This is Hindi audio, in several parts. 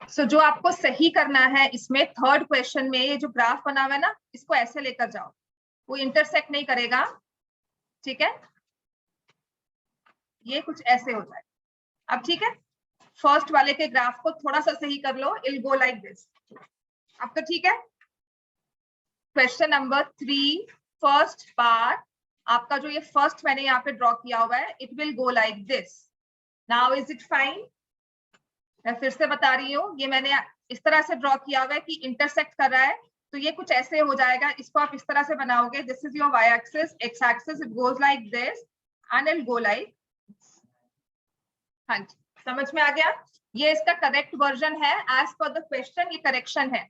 जो आपको सही करना है इसमें थर्ड क्वेश्चन में, ये जो ग्राफ बना हुआ है ना, इसको ऐसे लेकर जाओ, वो इंटरसेक्ट नहीं करेगा, ठीक है, ये कुछ ऐसे हो जाए। अब ठीक है, फर्स्ट वाले के ग्राफ को थोड़ा सा सही कर लो, इल गो लाइक दिस। अब तो ठीक है। क्वेश्चन नंबर 3 फर्स्ट पार्ट, आपका जो ये फर्स्ट मैंने यहाँ पे ड्रॉ किया हुआ है, it will go like this. Now is it fine? मैं फिर से बता रही हूँ, ये मैंने इस तरह से ड्रॉ किया हुआ है कि इंटरसेक्ट कर रहा है, तो ये कुछ ऐसे हो जाएगा। इसको आप इस तरह से बनाओगे, this is your Y axis, X axis, it goes like this and it go like. हाँ जी, समझ में आ गया? ये इसका करेक्ट वर्जन है, एज पर द क्वेश्चन ये करेक्शन है।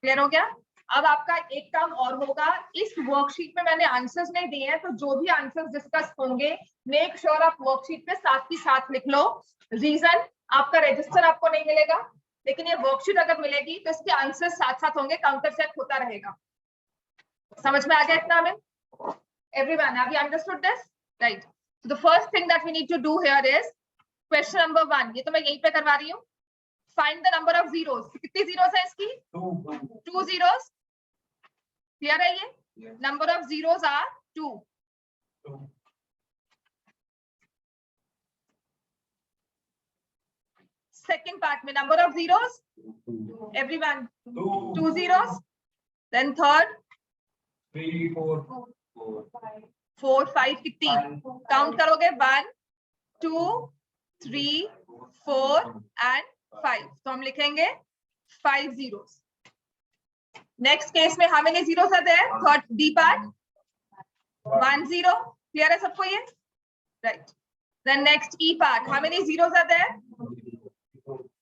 क्लियर हो गया? अब आपका एक काम और होगा, इस वर्कशीट में मैंने आंसर्स नहीं दिए हैं, तो जो भी आंसर्स डिस्कस होंगे मेक श्योर आप वर्कशीट पे साथ ही साथ लिख लो। रीजन, आपका रजिस्टर आपको नहीं मिलेगा, लेकिन ये वर्कशीट अगर मिलेगी तो इसके आंसर्स साथ साथ होंगे, काउंटर चेक होता रहेगा। समझ में आ गया इतना में? Everyone, have you understood this? Right. The first thing that we need to do here is question number 1, ये तो मैं यहीं पे करवा रही हूँ। Find the number of zeros. कितनी जीरोस है इसकी? 2 जीरोस। क्लियर है ये? Number of zeros are 2। Second part में number of zeros, everyone, 2 zeros. Then third 3 4 4 5, कितनी काउंट करोगे? 1 2 3 4 एंड 5, तो हम लिखेंगे 5 जीरोस। नेक्स्ट केस में how many zeros are there? Third D part 1 0। Clear है सबको ये? Right. Then next E part, how many zeros are there?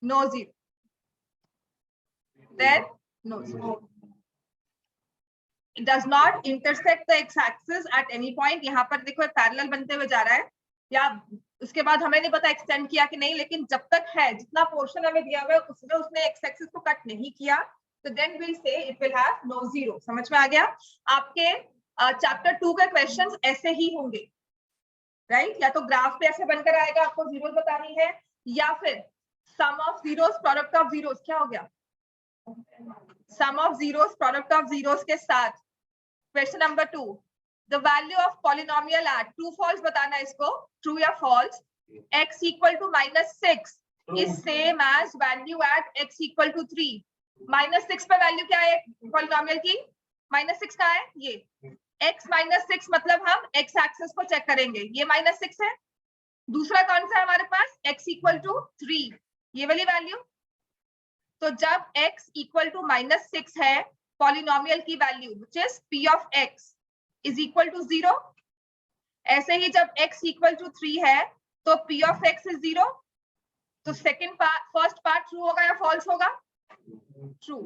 No zero, then no zero. It does not intersect the x-axis at any point। यहाँ पर देखो पैरेलल बनते हुए जा रहा है, या उसके बाद हमें नहीं पता एक्सटेंड किया कि नहीं, लेकिन जब तक है, जितना पोर्शन हमें दिया हुआ है उसमें उसने x-axis को कट नहीं किया, तो then we'll say it will have no zero। समझ में आ गया? आपके चैप्टर 2 के क्वेश्चंस ऐसे ही होंगे, राइट? या तो ग्राफ पे ऐसे बनकर आएगा, आपको जीरोस बतानी है, या फिर sum of zeros product of zeros. क्या हो गया? Sum of zeros product of zeros के साथ। Question number 2, the value of polynomial at, true false बताना है इसको, ट्रू या false. x equal to -6 is same as value at x equal to 3। -6 पे वैल्यू क्या है पॉलिनोमियल की? -6 का है ये, x -6 मतलब हम x एक्सिस को चेक करेंगे, ये -6 है। दूसरा कौन सा है हमारे पास? x इक्वल टू 3, ये वाली वैल्यू। तो जब x इक्वल टू -6 है, पॉलिनोमियल की value which is p of x is equal to 0। ऐसे ही जब x इक्वल टू 3 है तो p ऑफ x इज 0। तो second part, first part true होगा या फॉल्स होगा? True.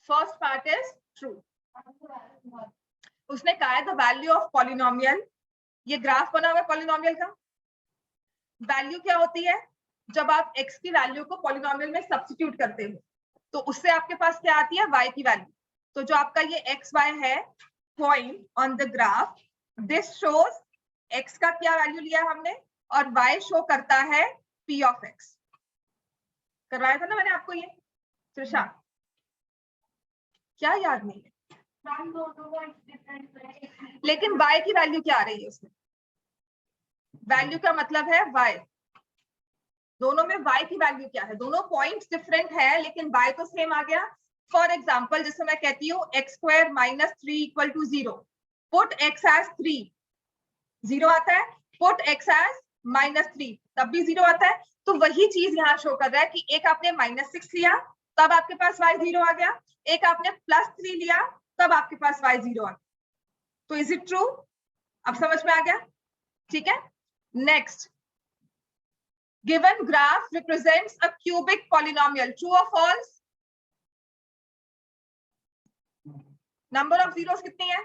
First part is true. उसने कहा है द वैल्यू ऑफ पॉलिनोमियल, ये ग्राफ बना हुआ है पॉलिनोमियल का। वैल्यू क्या होती है? जब आप x की वैल्यू को पॉलिनोमियल में सब्स्टिट्यूट करते हो तो उससे आपके पास क्या आती है? y की वैल्यू। तो जो आपका ये x y है point on the graph, this shows x का क्या वैल्यू लिया हमने, और y शो करता है p ऑफ x। करवाया था ना मैंने आपको ये, त्रिशा? क्या याद नहीं है? लेकिन y की वैल्यू क्या आ रही है उसमें? वैल्यू का मतलब है y। दोनों में y की वैल्यू क्या है? दोनों पॉइंट्स डिफरेंट है लेकिन y तो सेम आ गया। फॉर एग्जाम्पल, जैसे मैं कहती हूँ x² - 3 equal to 0, put x as 3, 0 आता है। पुट x एज -3, तब भी 0 आता है। तो वही चीज यहाँ शो कर रहा है कि एक आपने -6 लिया तब आपके पास y 0 आ गया, एक आपने +3 लिया तब आपके पास y 0 आ गया। तो इज इट ट्रू? अब समझ में आ गया? ठीक है। Next, given graph represents a cubic polynomial, true or false? Number of zeros कितनी है?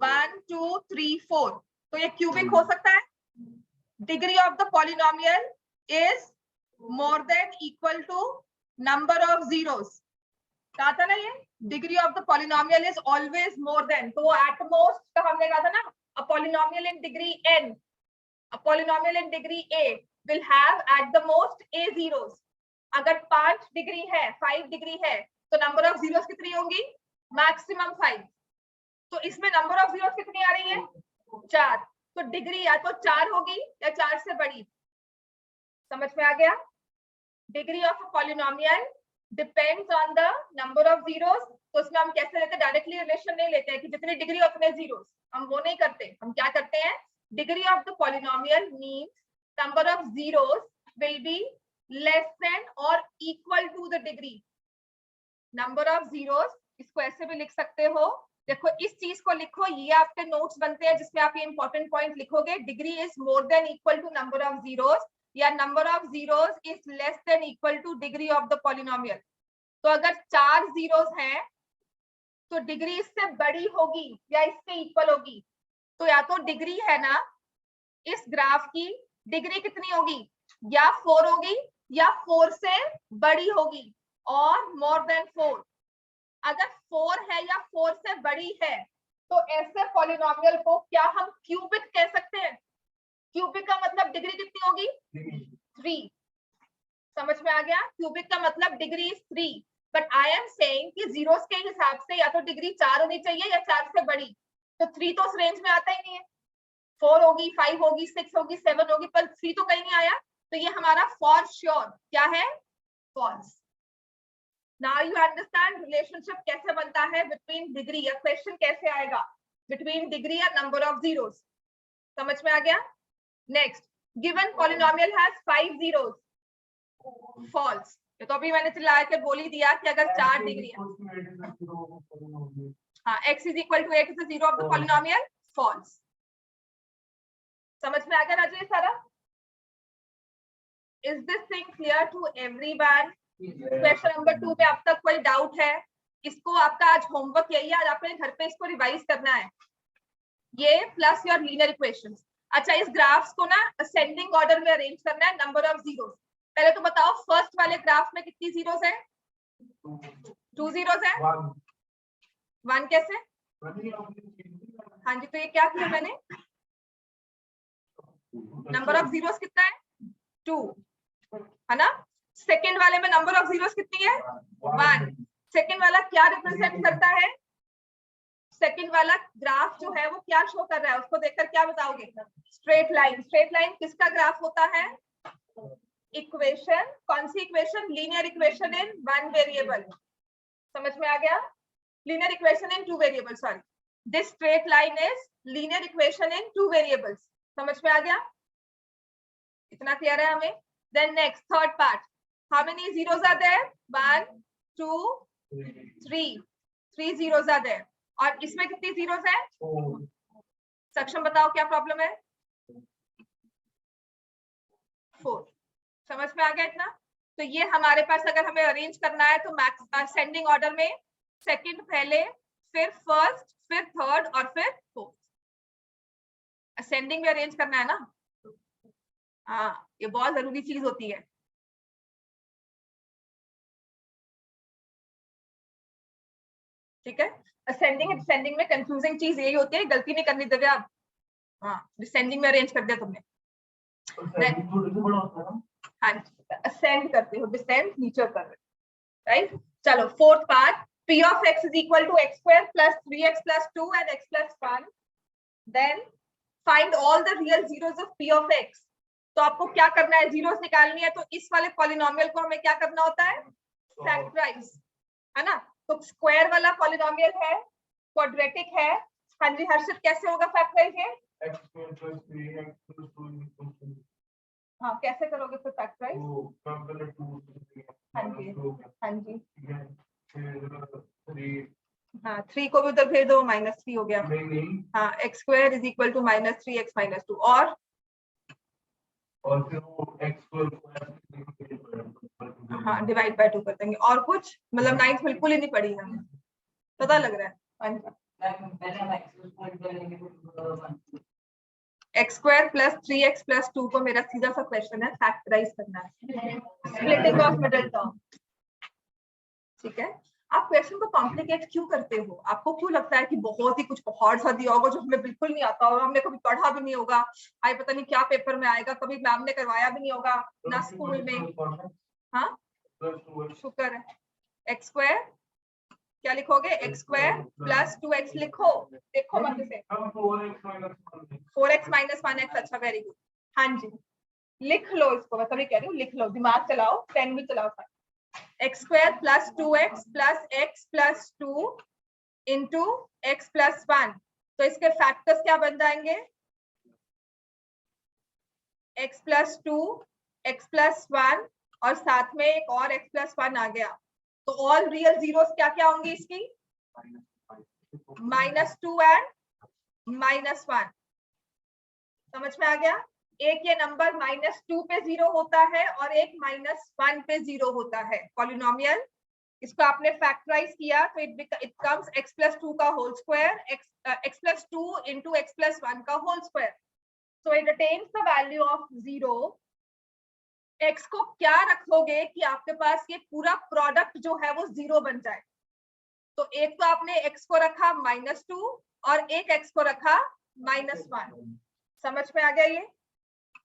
1 2 3 4, तो ये क्यूबिक हो सकता है। Degree of the polynomial is more than equal to number of zeros. कहा था ना ये, degree of the polynomial is always more than, तो एट मोस्ट का हमने कहा था ना, a polynomial in degree n A polynomial in degree A will have at the most A zeros. अगर 5 डिग्री है, 5 डिग्री है, तो नंबर ऑफ जीरोस कितनी होंगी? मैक्सिमम 5. तो इसमें नंबर ऑफ जीरोस कितनी आ रही है? 4. तो डिग्री या तो 4 होगी या 4 से बड़ी. समझ में आ गया? Degree of a polynomial depends on the number of zeros. तो उसमें हम कैसे लेते हैं? डायरेक्टली रिलेशन नहीं लेते हैं कि जितनी डिग्री उतने जीरोस. हम वो नहीं करते. हम क्या करते हैं? Degree of the polynomial means number of zeros will be less than और equal to the degree. Number of zeros, इसको ऐसे भी लिख सकते हो. देखो इस चीज को लिखो, ये आपके नोट्स बनते हैं जिसमें आप ये इंपॉर्टेंट पॉइंट लिखोगे. Degree is more than equal to number of zeros या number of zeros is less than equal to degree of the polynomial. तो अगर 4 जीरोस हैं तो डिग्री इससे बड़ी होगी या इससे इक्वल होगी. तो या तो डिग्री है ना, इस ग्राफ की डिग्री कितनी होगी? या 4 होगी या 4 से बड़ी होगी और मोर देन 4. अगर 4 है या 4 से बड़ी है तो ऐसे पॉलिनोमियल को क्या हम क्यूबिक कह सकते हैं? क्यूबिक का मतलब डिग्री कितनी होगी? 3. समझ में आ गया? क्यूबिक का मतलब degree is 3. But I am saying कि जीरोस के हिसाब से या तो डिग्री 4 होनी चाहिए या 4 से बड़ी. तो 3 तो उस रेंज में आता ही नहीं है. 4 होगी, 5 होगी, 6 होगी, 7 होगी, पर 3 तो कहीं नहीं आया. तो ये हमारा फॉर श्योर क्या है? False. Now you understand relationship कैसे बनता है between degree, या क्वेश्चन कैसे आएगा between degree और number of zeros. समझ में आ गया? Next, given polynomial has 5 zeros. False. ये तो अभी मैंने चिल्ला के बोल ही दिया कि अगर 4 डिग्री है, हाँ, x is equal to 8 is the zero of the polynomial. False. समझ में आ गया राजेश सारा? Is this thing clear to everyone? Question number 2 में अब तक कोई डाउट है? इसको आपका आज होमवर्क यही है, आज आपने घर पे इसको रिवाइज करना है. ये प्लस योर लीनियर इक्वेशंस. अच्छा, इस ग्राफ्स को ना असेंडिंग ऑर्डर में अरेंज करना है. Number of zeros. पहले तो बताओ फर्स्ट वाले ग्राफ में कितनी जीरोस है? 2 जीरोस है. 1 कैसे? हाँ जी, तो ये क्या किया मैंने? नंबर ऑफ जीरोस कितना है? 2 है ना. सेकेंड वाले में नंबर ऑफ जीरोस कितनी है? 1. सेकेंड वाला क्या रिप्रेजेंट करता है? सेकेंड वाला ग्राफ जो है वो क्या शो कर रहा है? उसको देखकर क्या बताओगे? Straight line. स्ट्रेट लाइन किसका ग्राफ होता है? इक्वेशन. कौन सी equation? Linear equation in 1 variable. समझ में आ गया? Linear equation in 2 variable. Sorry, this straight line is linear equation in 2 variables. समझ में आ गया? इतना क्लियर है हमें? Then next third part. How many zeros are there? 1, 2, 3. 3 zeros are there. और इसमें कितनी zeros है? 4. सक्षम बताओ क्या प्रॉब्लम है? 4. समझ में आ गया इतना? तो ये हमारे पास अगर हमें अरेंज करना है तो मैक्स असेंडिंग ऑर्डर में सेकंड पहले, फिर फर्स्ट, फिर थर्ड और फिर फोर्थ. असेंडिंग में अरेंज करना है ना? हाँ, ये बहुत जरूरी चीज होती है. ठीक है. असेंडिंग डिसेंडिंग में कंफ्यूजिंग चीज यही होती है, गलती नहीं करनी दिव्या आप. हाँ, डिसेंडिंग में अरेंज कर दिया तुमने. हाँ, असेंड करते हो, डिसेंड नीचे कर रहे. राइट. चलो fourth part. p of x is equal to x square plus 3x plus 2 and x plus 1. Then find all the real zeros of p of x. तो आपको क्या करना है? जीरोस निकालनी है. तो इस वाले पॉलिनोमियल को हमें क्या करना होता है? फैक्टराइज, है ना. तो स्क्वायर वाला पॉलिनोमियल है, क्वाड्रेटिक है. हाँ जी हर्षित, कैसे होगा फैक्टराइज ये? हाँ, कैसे करोगे फिर फैक्टराइज? हाँ जी, हाँ जी. हाँ, 3 को भी उधर भेज दो, -3 हो गया. हाँ, x square is equal to -3x - 2. और फिर वो हाँ, डिवाइड बाय 2 कर देंगे. और कुछ मतलब 9th बिल्कुल ही नहीं पढ़ी है, पता लग रहा है. x square plus 3x plus 2 को मेरा सीधा सा क्वेश्चन है, फैक्टराइज करना है, स्प्लिटिंग ऑफ मिडिल टर्म. ठीक है. आप क्वेश्चन को कॉम्प्लिकेट क्यों करते हो? आपको क्यों लगता है कि बहुत ही कुछ हार्ड सा दिया होगा जो हमें बिल्कुल नहीं आता होगा, हमने कभी पढ़ा भी नहीं होगा, आई पता नहीं क्या पेपर में आएगा, कभी मैम ने करवाया भी नहीं होगा ना स्कूल में। हाँ शुक्र है। एक्स स्क्वायर क्या लिखोगे? एक्स स्क्वायर प्लस 2x लिखो, देखो मत से 4x माइनस 1x। अच्छा वेरी गुड। हाँ जी लिख लो इसको, मैं तभी कह रही हूँ लिख लो, दिमाग चलाओ, पेन भी चलाओ। X square plus 2x plus x plus 2 into x plus 1। तो इसके फैक्टर्स क्या बन जाएंगे? x प्लस 2 x प्लस 1 और साथ में एक और x प्लस 1 आ गया। तो ऑल रियल जीरोस क्या क्या होंगी इसकी? -2 एंड -1। समझ में आ गया? एक ये नंबर -2 पे 0 होता है और एक -1 पे 0 होता है पॉलिनोमियल। इसको आपने फैक्टराइज किया तो इट कम्स x प्लस 2 का whole square, x plus 2 into x plus 1 का whole square. So it attains the value of 0। x को क्या रखोगे कि आपके पास ये पूरा प्रोडक्ट जो है वो 0 बन जाए? तो एक तो आपने x को रखा -2 और एक x को रखा -1। समझ में आ गया ये?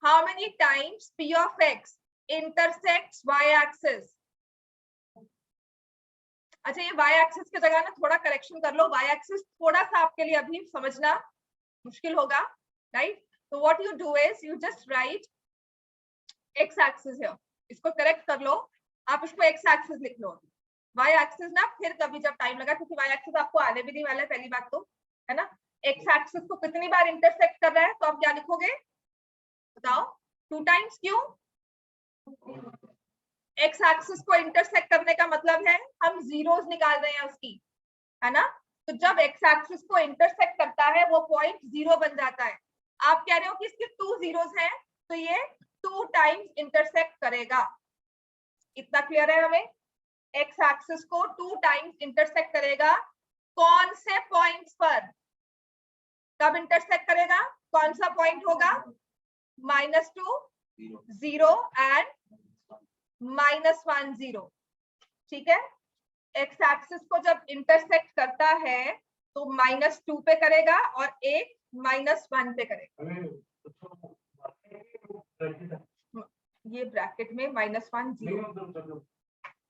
How many times p of x intersects y axis? अच्छा ये y एक्सिस की जगह ना थोड़ा करेक्शन कर लो, y एक्सिस थोड़ा सा आपके लिए अभी समझना मुश्किल होगा, राइट? तो what you do is you just right x axis है, इसको करेक्ट कर लो, आप इसको x एक्सिस लिख लो। y एक्सिस ना फिर कभी जब टाइम लगा, क्योंकि y एक्सिस आपको आने भी नहीं वाला है पहली बात तो, है ना? x एक्सिस को कितनी बार इंटरसेक्ट कर रहा है तो आप क्या लिखोगे बताओ? 2 टाइम्स। क्यों? एक्स एक्सिस को इंटरसेक्ट करने का मतलब है हम जीरोस निकाल रहे हैं उसकी, है ना? तो जब एक्स एक्सिस को इंटरसेक्ट करता है वो पॉइंट 0 बन जाता है। आप कह रहे हो कि इसके 2 जीरोस हैं तो ये 2 टाइम्स इंटरसेक्ट करेगा। इतना क्लियर है हमें? एक्स एक्सिस को 2 टाइम्स इंटरसेक्ट करेगा। कौन से पॉइंट्स पर? कब इंटरसेक्ट करेगा? कौन सा पॉइंट होगा? -2 0 एंड -1 0। ठीक है? एक्स एक्सिस को जब इंटरसेक्ट करता है तो -2 पे करेगा और एक -1 पे करेगा। ये ब्रैकेट में -1 0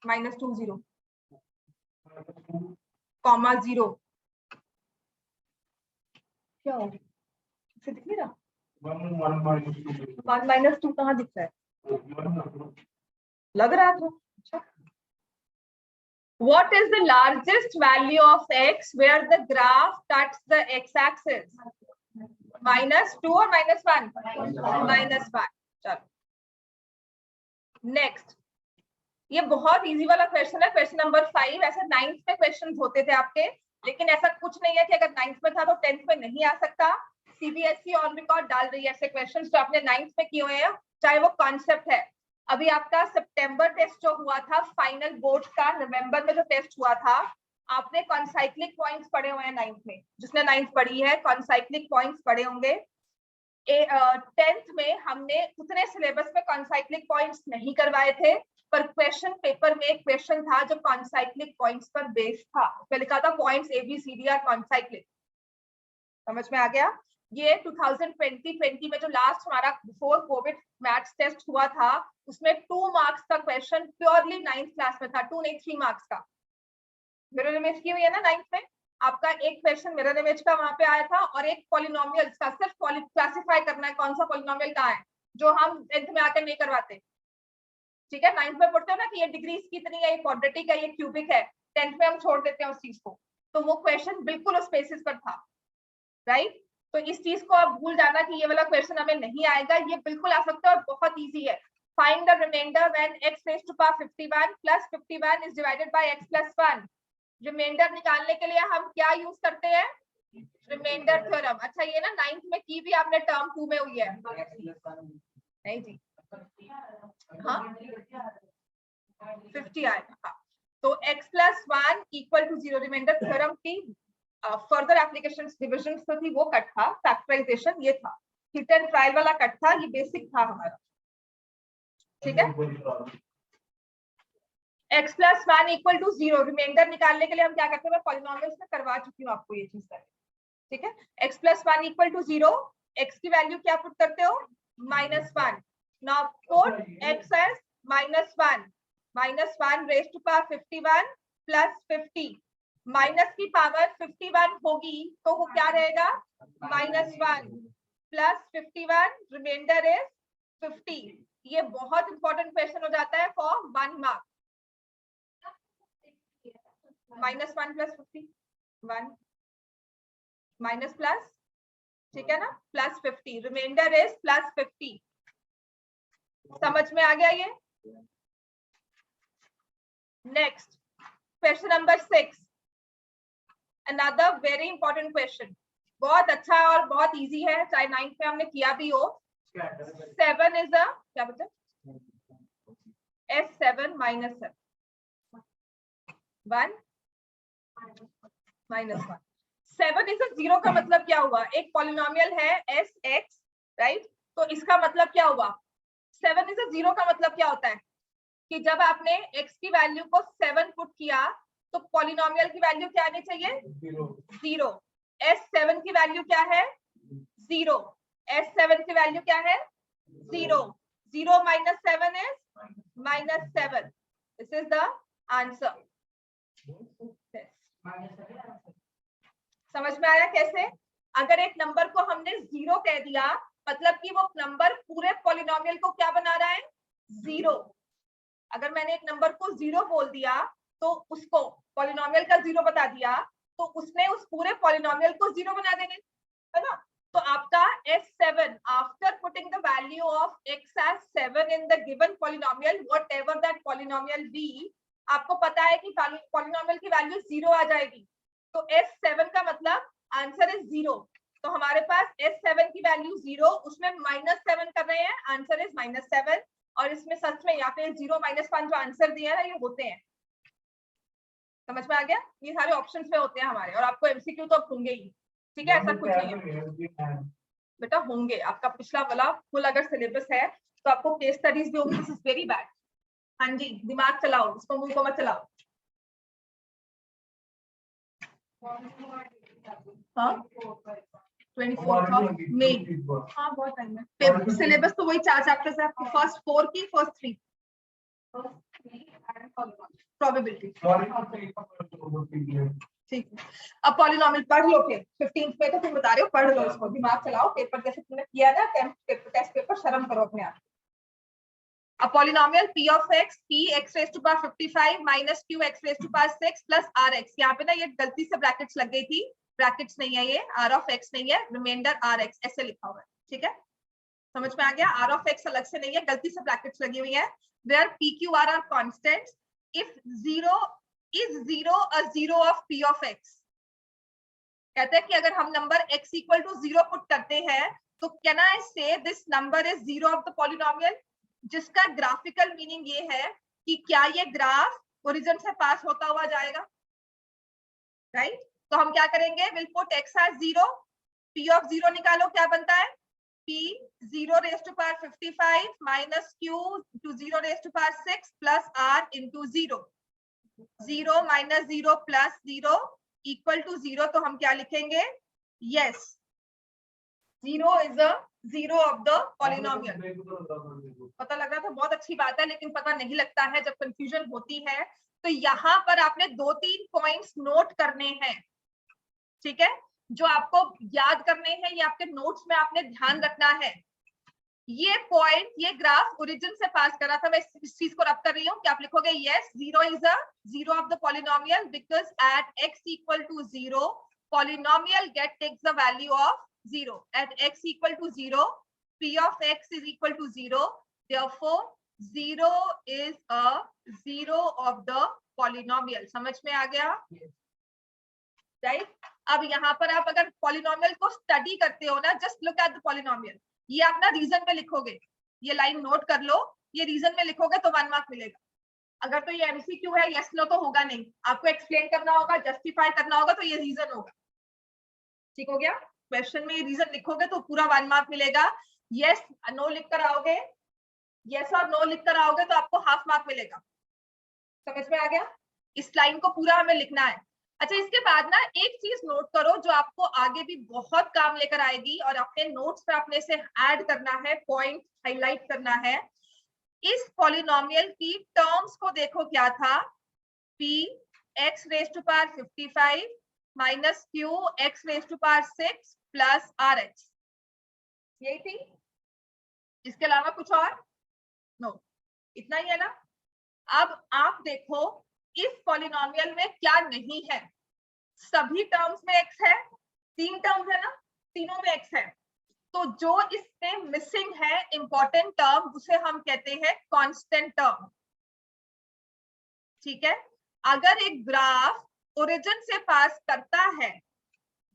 -2 0 कॉमा 0 क्या हो गया? इसे दिख नहीं रहा? 1 -2 कहाँ दिख रहा है? लग रहा था। अच्छा what is the largest value of x where the graph cuts the x-axis? -2 और -1? -1। चलो नेक्स्ट, ये बहुत इजी वाला क्वेश्चन है, क्वेश्चन नंबर 5। ऐसे 9th में क्वेश्चन होते थे आपके, लेकिन ऐसा कुछ नहीं है कि अगर 9th में था तो 10th में नहीं आ सकता। सीबीएसई ऑन रिकॉर्ड डाल रही है ऐसे क्वेश्चन जो आपने 9th में किए हुए हैं, चाहे वो कॉन्सेप्ट है। अभी आपका सितंबर टेस्ट जो हुआ था फाइनल बोर्ड का, नवंबर में जो टेस्ट हुआ था, आपने कॉन्साइक्लिक पॉइंट्स पढ़े हुए हैं 9th में। जिसने 9th पढ़ी है कॉन्साइक्लिक पॉइंट्स पढ़े होंगे। 10th में हमने उतने सिलेबस में कॉन्साइक्लिक पॉइंट्स नहीं करवाए थे, पर क्वेश्चन पेपर में एक क्वेश्चन था जो कॉन्साइक्लिक पॉइंट्स पर बेस्ड था। उसमें लिखा था पॉइंट्स ABCD आर कॉन्साइक्लिक। समझ में आ गया? ये 2020 में जो लास्ट हमारा बिफोर कोविड मैथ्स टेस्ट हुआ था, उसमें 2 मार्क्स का क्वेश्चन प्योरली 9th क्लास में था। 2 नहीं 3 मार्क्स का। मिरर इमेज की हुई है ना 9th में? आपका एक क्वेश्चन मिरर इमेज का वहां पे आया था और एक पॉलिनोमियल का, सिर्फ क्लासिफाई करना है कौन सा पॉलिनोमियल कहाँ है, जो हम 10th में आकर नहीं करवाते। ठीक है? 9th में पढ़ते हो ना कि ये डिग्रीज कितनी है, ये क्वाड्रेटिक है, ये क्यूबिक है, 10th में हम छोड़ देते हैं उस चीज को। तो वो क्वेश्चन बिल्कुल उस बेसिस पर था, राइट? तो इस चीज को आप भूल जाना कि ये वाला क्वेश्चन हमें नहीं आएगा, ये बिल्कुल आ सकता है और बहुत इजी है। Find the remainder when x raise to power 51 plus 51 is divided by x plus 1। Remainder निकालने के लिए हम क्या यूज करते हैं? Remainder theorem. अच्छा ये ना 9th में की भी आपने टर्म 2 में हुई है? नहीं जी, हाँ 50 आएगा। हाँ तो x plus 1 equal to 0 remainder theorem की फर्दर एप्लीकेशंस डिविजन तो थी, वो कट था। फैक्टराइजेशन ये था, हिट एंड ट्रायल वाला कट था, ये बेसिक था हमारा। ठीक है? x plus 1 equal to 0, remainder निकालने के लिए हम क्या करते हैं, मैं पॉलिनोमियल्स में करवा चुकी हूँ आपको ये चीज करके, ठीक है। x plus 1 equal to 0, x की वैल्यू क्या पुट करते हो, -1, now put x as -1 raise to power 51 plus 50, minus की पावर 51 होगी तो वो क्या रहेगा, -1 प्लस 51, रिमाइंडर इज 50। ये बहुत इंपॉर्टेंट क्वेश्चन हो जाता है for 1 mark. -1 plus 50, 1 minus plus, ठीक है ना, प्लस 50, रिमाइंडर इज प्लस 50। समझ में आ गया ये। Next question number 6, another very important question, बहुत अच्छा और बहुत इजी है, चाहे 9th में हमने किया भी हो। 7 इज अ क्या बता, S7 minus 7, 1 minus 1। 7 is a 0 का मतलब क्या हुआ, एक पॉलिनोमियल है Sx, राइट, तो इसका मतलब क्या हुआ, 7 इज अ 0 का मतलब क्या होता है कि जब आपने x की वैल्यू को 7 पुट किया तो पॉलिनोमियल की वैल्यू क्या आनी चाहिए, 0। S7 की वैल्यू क्या है, 0। S7 की वैल्यू क्या है, 0। 0 minus 7 is -7। This is the answer. समझ में आया कैसे। अगर एक नंबर को हमने 0 कह दिया मतलब कि वो नंबर पूरे पॉलिनोमियल को क्या बना रहा है, 0। अगर मैंने एक नंबर को 0 बोल दिया तो उसको पॉलिनोमियल का 0 बता दिया तो उसने उस पूरे पॉलिनोमियल को 0 बना देने, है ना। तो आपका S7 after putting the value of x as 7 in the given polynomial whatever that polynomial be, आपको पता है कि पॉलिनोमियल की वैल्यू 0 आ जाएगी, तो S7 का मतलब आंसर इज 0। तो हमारे पास S7 की वैल्यू 0, उसमें -7 कर रहे हैं, आंसर इज -7। और इसमें सच में या फिर 0 -1 जो आंसर दिया है ना, ये होते हैं। समझ में आ गया, ये सारे ऑप्शंस में होते हैं हमारे, और आपको एमसीक्यू तो अब होंगे ही, ठीक है, ऐसा कुछ नहीं है बेटा, होंगे। आपका पिछला वाला फुल अगर सिलेबस है तो आपको केस स्टडीज भी होंगी, दिस इज वेरी बैड। हाँ जी, दिमाग चलाओ, इसको मुंह को मत चलाओ। हाँ 24 मई, हाँ बहुत टाइम है। सिलेबस तो वही 4 चैप्टर्स है आपको, फर्स्ट 4 की फर्स्ट 3 प्रोबेबिलिटी, ठीक है। अब पॉलिनोमियल पढ़ लो, फिर 15th में तो तुम बता रहे हो, पढ़ लो इसको, दिमाग चलाओ, पेपर जैसे तुमने किया ना, टेस्ट पेपर, शर्म करो अपने आप। A polynomial p of x, p x raised to power 55 minus q x raised to power 6 plus rx, यहाँ पे ना ये गलती से ब्रैकेट्स लग गई थी, ब्रैकेट्स नहीं है, ये r of x नहीं है, रिमाइंडर rx ऐसे लिखा हुआ है, ठीक है, समझ में आ गया। r of x अलग से नहीं है, गलती से ब्रैकेट्स लगी हुई है। Where p q r are constants, if 0 is 0 a 0 of p of x, कहते हैं कि अगर हम number x equal to 0 put करते हैं तो can I say this number is 0 of the polynomial, जिसका ग्राफिकल मीनिंग ये है कि क्या ये ग्राफ ओरिजिन से पास होता हुआ जाएगा, राइट। तो हम क्या करेंगे, will put x as 0, p of 0 निकालो, क्या बनता है, p 0 raised to power 55 minus q to 0 raised to power 6 plus r into 0, 0 minus 0 plus 0 equal to 0, तो हम क्या लिखेंगे, yes 0 is a 0 of the polynomial। पता लग रहा था, बहुत अच्छी बात है, लेकिन पता नहीं लगता है जब कंफ्यूजन होती है। तो यहाँ पर आपने 2-3 पॉइंट्स नोट करने हैं, ठीक है, जो आपको याद करने हैं, ये आपके नोट्स में आपने ध्यान रखना है। ये पॉइंट, ये ग्राफ ओरिजिन से पास कर रहा था, मैं इस चीज को रब कर रही हूँ कि आप लिखोगे yes 0 is a 0 of the polynomial because at x equal to 0 polynomial takes the value of 0, at x equal to 0 p of x is equal to 0, therefore 0 is a 0 of the polynomial। समझ में आ गया, राइट। अब यहाँ पर आप अगर पॉलिनोमियल को स्टडी करते हो ना, just look at the polynomial, ये आप ना रीजन में लिखोगे, ये लाइन नोट कर लो, ये रीजन में लिखोगे तो 1 मार्क मिलेगा। अगर तो ये एमसीक्यू है, यस नो तो होगा नहीं, आपको एक्सप्लेन करना होगा, जस्टिफाई करना होगा, तो ये रीजन होगा, ठीक हो गया। क्वेश्चन में ये रीजन लिखोगे तो पूरा 1 मार्क मिलेगा। यस नो लिख कर आओगे, यस और नो लिख कर आओगे तो आपको हाफ मार्क मिलेगा, समझ में आ गया? इस लाइन को पूरा हमें लिखना है। अच्छा, इसके बाद ना एक चीज नोट करो जो आपको आगे भी बहुत काम लेकर आएगी और अपने नोट्स पर अपने से ऐड करना है, पॉइंट हाईलाइट करना है। इस पॉलिनोमियल की टर्म्स को देखो, क्या था? p x raise to power 55 minus q x raise to power 6 plus rh, यही थी। इसके अलावा कुछ और? नो, इतना ही है ना। अब आप देखो इस पॉलिनोमियल में क्या नहीं है। सभी टर्म्स में x है, 3 टर्म्स है ना, तीनों में x है। तो जो इसमें मिसिंग है इंपॉर्टेंट टर्म, उसे हम कहते हैं कांस्टेंट टर्म। ठीक है? अगर एक ग्राफ ओरिजिन से पास करता है,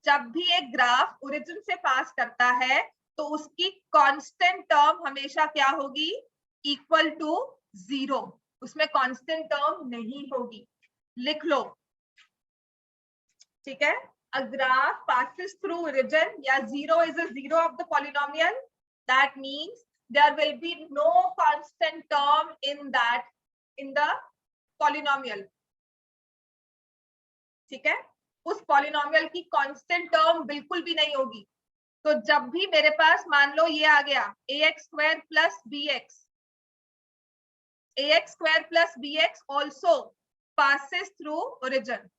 जब भी एक ग्राफ ओरिजिन से पास करता है तो उसकी कांस्टेंट टर्म हमेशा क्या होगी? Equal to 0। उसमें कांस्टेंट टर्म नहीं होगी, लिख लो। ठीक है? A graph passes through origin, yeah, 0 is a 0 of the polynomial. That means there will be no constant term in the polynomial. ठीक है? उस पॉलिनोमियल की कांस्टेंट टर्म बिल्कुल भी नहीं होगी। तो जब भी मेरे पास मान लो ये आ गया ax square plus bx, ax square plus bx also passes through origin.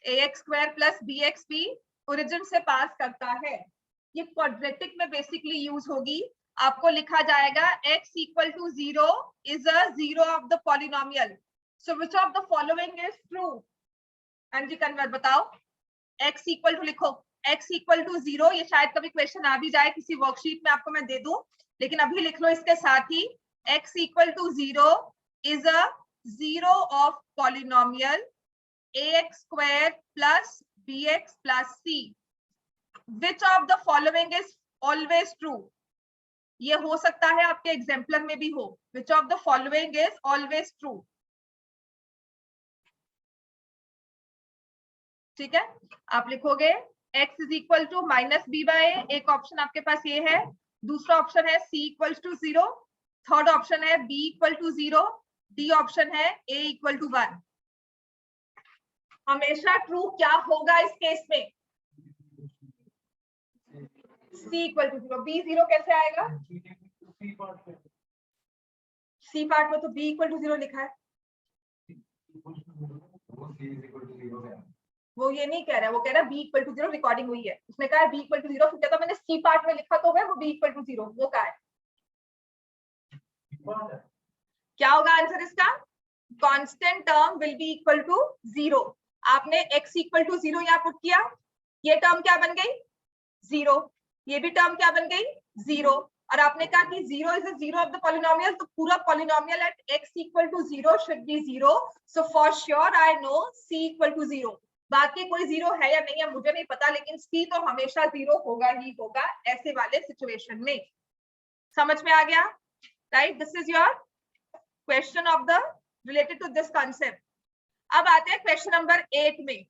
ax square plus bx भी ओरिजिन से पास करता है। ये क्वाड्रेटिक में बेसिकली यूज होगी। आपको लिखा जाएगा x equal to 0 is a 0 of the polynomial. So which of the following is true? हाँ जी कन्वर, बताओ। x इक्वल टू लिखो, x इक्वल टू 0। ये शायद कभी क्वेश्चन आ भी जाए किसी वर्कशीट में, आपको मैं दे दूं, लेकिन अभी लिख लो इसके साथ ही x equal to 0 is a 0 of polynomial ax square plus bx plus c. Which of the following is always true? ये हो सकता है आपके एग्जाम्पलर में भी हो। Which of the following is always true? ठीक है, आप लिखोगे x is equal to minus b by a। एक ऑप्शन आपके पास ये है, दूसरा ऑप्शन है c equals to 0, third option है b equal to 0, D option है a equal to 1। हमेशा ट्रू क्या होगा इस केस में? c equal to 0। b 0 कैसे आएगा? c पार्ट में तो b इक्वल टू 0 लिखा है। वो ये नहीं कह रहा है, वो कह रहा है b इक्वल टू 0, रिकॉर्डिंग हुई है, उसने कहा है b इक्वल टू 0, फिर कहता मैंने c पार्ट में लिखा तो है वो b इक्वल टू 0, वो कहा है। क्या होगा आंसर इसका? Constant term will be equal to 0। आपने x इक्वल टू 0 यहाँ पुट किया, ये टर्म क्या बन गई? 0। ये भी टर्म क्या बन गई? 0। और आपने कहा कि 0 is a 0 of the polynomial, तो पूरा polynomial at x equal to 0 should be 0। So for sure I know c equal to 0। बाकी कोई 0 है या नहीं है मुझे नहीं पता, लेकिन c तो हमेशा 0 होगा ही होगा ऐसे वाले सिचुएशन में। समझ में आ गया? Right, this is your question of the related to this concept. अब आते हैं क्वेश्चन नंबर 8 में।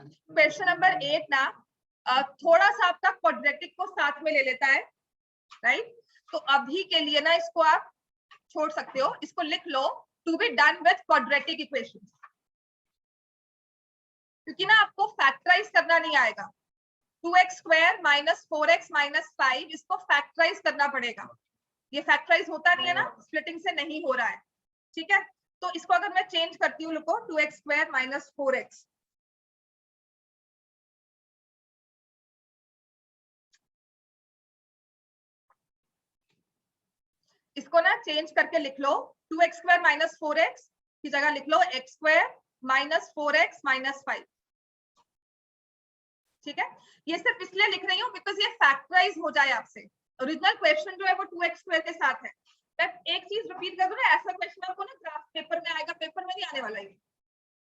क्वेश्चन नंबर 8 ना थोड़ा सा आपका क्वाड्रेटिक को साथ में ले लेता है, राइट? तो अभी के लिए ना इसको आप छोड़ सकते हो, इसको लिख लो to be done with quadratic equations, क्योंकि ना आपको फैक्टराइज करना नहीं आएगा। 2x square minus 4x minus 5, इसको फैक्टराइज करना पड़ेगा। ये फैक्टराइज होता नहीं है ना, स्प्लिटिंग से नहीं हो रहा है। ठीक है, तो इसको अगर मैं चेंज करती हूँ, लिखो 2x स्क्वायर माइनस 4x। इसको ना चेंज करके लिख लो 2x स्क्वायर माइनस 4x की जगह लिख लो x square minus 4x minus 5। ठीक है, ये सिर्फ इसलिए लिख रही हूँ बिकॉज ये फैक्टराइज हो जाए आपसे। ओरिजिनल क्वेश्चन जो है वो 2x स्क्वायर के साथ है। मैं एक चीज रिपीट कर दूं ना, ऐसा क्वेश्चन आपको ना ग्राफ पेपर में आएगा, पेपर में नहीं आने वाला